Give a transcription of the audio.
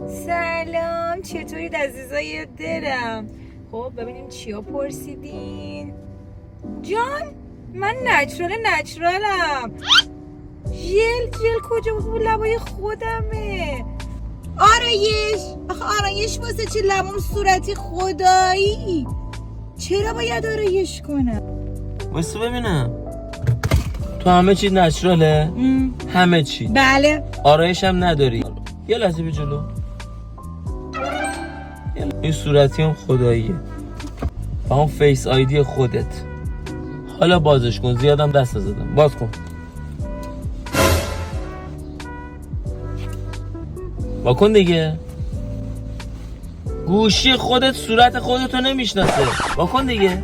سلام، چطورید عزیزای دلم؟ خب ببینیم چیا پرسیدین. جان من نچرالم. جل کجا بود؟ لبای خودمه. آرایش واسه چه؟ لبام صورتی خدایی، چرا باید آرایش کنم؟ واسه ببینم تو همه چیز نچراله؟ همه چی؟ بله. آرایش هم نداری؟ یه لحظه بی جلو. این صورتی هم خداییه با هم فیس آیدی خودت. حالا بازش کن، زیادم دست نزدم، باز کن. واکن دیگه. گوشی خودت صورت خودتو نمیشناسه. واکن دیگه.